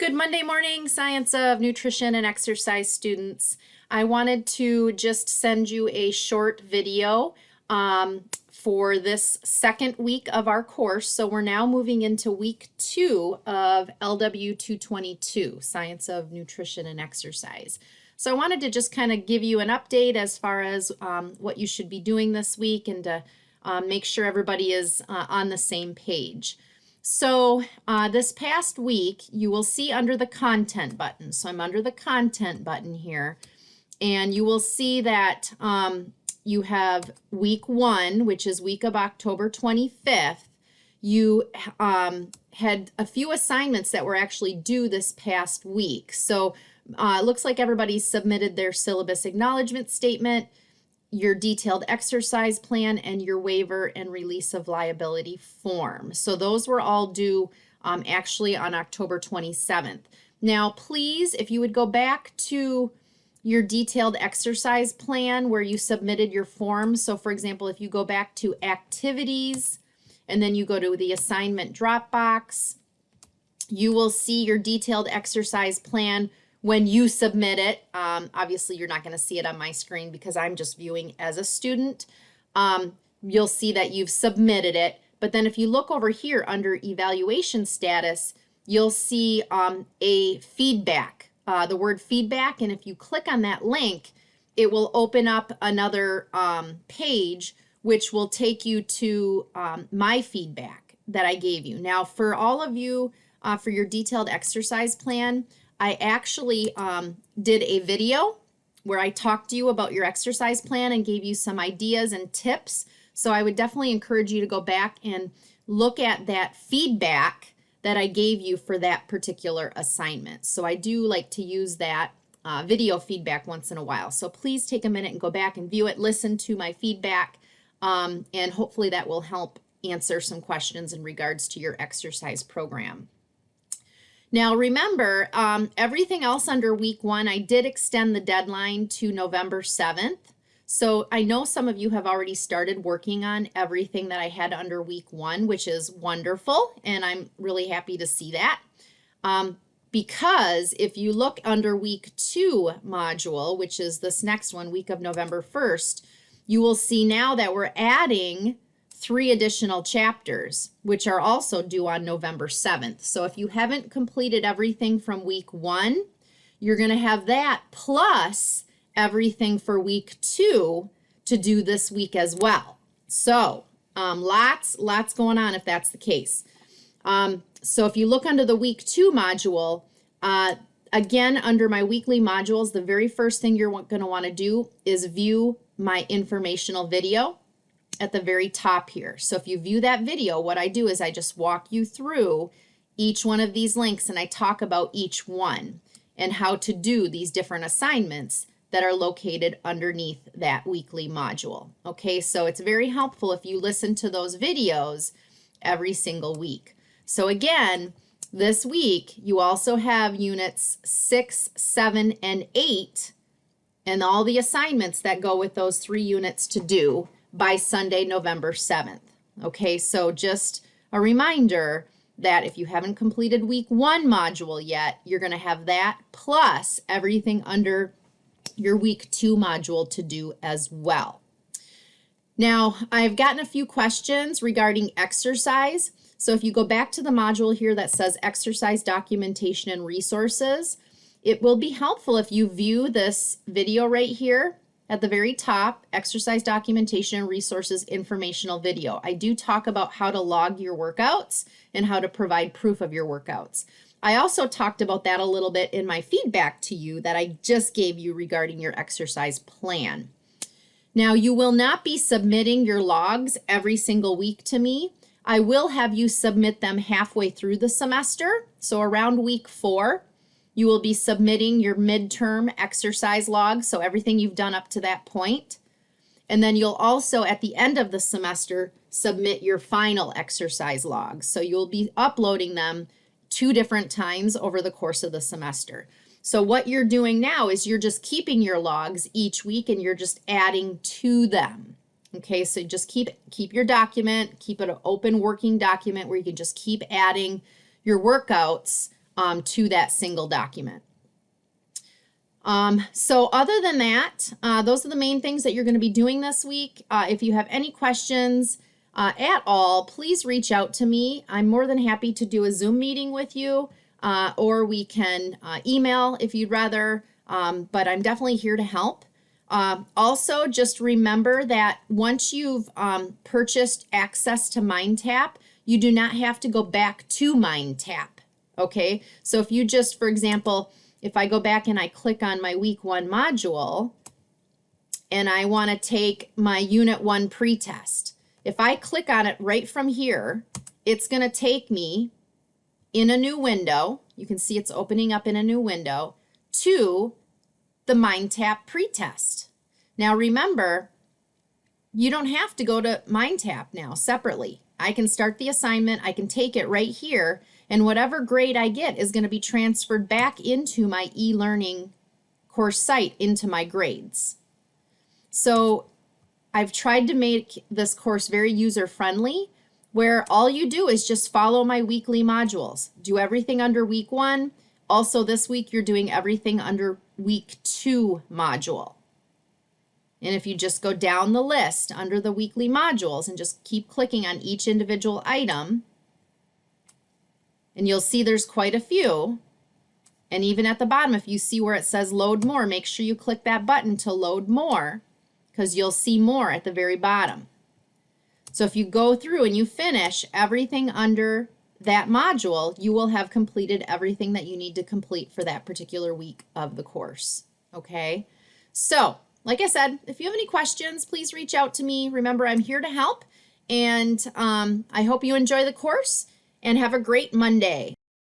Good Monday morning, Science of Nutrition and Exercise students. I wanted to just send you a short video for this second week of our course. So we're now moving into week 2 of LW 222, Science of Nutrition and Exercise. So I wanted to just kind of give you an update as far as what you should be doing this week and to make sure everybody is on the same page. So this past week, you will see under the content button. So I'm under the content button here, and you will see that you have week 1, which is week of October 25th. You had a few assignments that were actually due this past week. So it looks like everybody submitted their syllabus acknowledgement statement, your detailed exercise plan, and your waiver and release of liability form. So those were all due actually on October 27th. Now, please, if you would go back to your detailed exercise plan where you submitted your form. So for example, if you go back to activities and then you go to the assignment Dropbox, you will see your detailed exercise plan when you submit it. Obviously, you're not going to see it on my screen because I'm just viewing as a student. You'll see that you've submitted it. But then if you look over here under evaluation status, you'll see a feedback, the word feedback. And if you click on that link, it will open up another page, which will take you to my feedback that I gave you. Now, for all of you, for your detailed exercise plan, I actually did a video where I talked to you about your exercise plan and gave you some ideas and tips. So I would definitely encourage you to go back and look at that feedback that I gave you for that particular assignment. So I do like to use that video feedback once in a while. So please take a minute and go back and view it, listen to my feedback, and hopefully that will help answer some questions in regards to your exercise program. Now remember, everything else under week 1, I did extend the deadline to November 7th. So I know some of you have already started working on everything that I had under week 1, which is wonderful, and I'm really happy to see that. Because if you look under week 2 module, which is this next one, week of November 1st, you will see now that we're adding 3 additional chapters, which are also due on November 7th. So if you haven't completed everything from week 1, you're going to have that plus everything for week 2 to do this week as well. So lots going on if that's the case. So if you look under the week 2 module, again, under my weekly modules, the very first thing you're going to want to do is view my informational video at the very top here. So if you view that video, what I do is I just walk you through each one of these links and I talk about each one and how to do these different assignments that are located underneath that weekly module. Okay, so it's very helpful if you listen to those videos every single week. So again, this week you also have units 6, 7, and 8 and all the assignments that go with those 3 units to do by Sunday, November 7th. Okay, so just a reminder that if you haven't completed week 1 module yet, you're going to have that plus everything under your week 2 module to do as well. Now, I've gotten a few questions regarding exercise. So if you go back to the module here that says exercise documentation and resources, it will be helpful if you view this video right here at the very top, exercise documentation and resources informational video. I do talk about how to log your workouts and how to provide proof of your workouts. I also talked about that a little bit in my feedback to you that I just gave you regarding your exercise plan. Now, you will not be submitting your logs every single week to me. I will have you submit them halfway through the semester. So around week 4, you will be submitting your midterm exercise log, so everything you've done up to that point. And then you'll also, at the end of the semester, submit your final exercise logs. So you'll be uploading them 2 different times over the course of the semester. So what you're doing now is you're just keeping your logs each week and you're just adding to them. Okay, so just keep your document, keep it an open working document where you can just keep adding your workouts to that single document. So other than that, those are the main things that you're going to be doing this week. If you have any questions at all, please reach out to me. I'm more than happy to do a Zoom meeting with you, or we can email if you'd rather, but I'm definitely here to help. Also, just remember that once you've purchased access to MindTap, you do not have to go back to MindTap, okay? So if you just, for example, if I go back and I click on my week 1 module and I want to take my unit 1 pretest, if I click on it right from here, it's going to take me in a new window. You can see it's opening up in a new window to the MindTap pretest. Now remember, you don't have to go to MindTap now separately. I can start the assignment, I can take it right here, and whatever grade I get is going to be transferred back into my e-learning course site, into my grades. So I've tried to make this course very user-friendly, where all you do is just follow my weekly modules. Do everything under week 1. Also this week you're doing everything under week 2 module. And if you just go down the list under the weekly modules and just keep clicking on each individual item, and you'll see there's quite a few. And even at the bottom, if you see where it says load more, make sure you click that button to load more, because you'll see more at the very bottom. So if you go through and you finish everything under that module, you will have completed everything that you need to complete for that particular week of the course. Okay? So, like I said, if you have any questions, please reach out to me. Remember, I'm here to help, and I hope you enjoy the course and have a great Monday.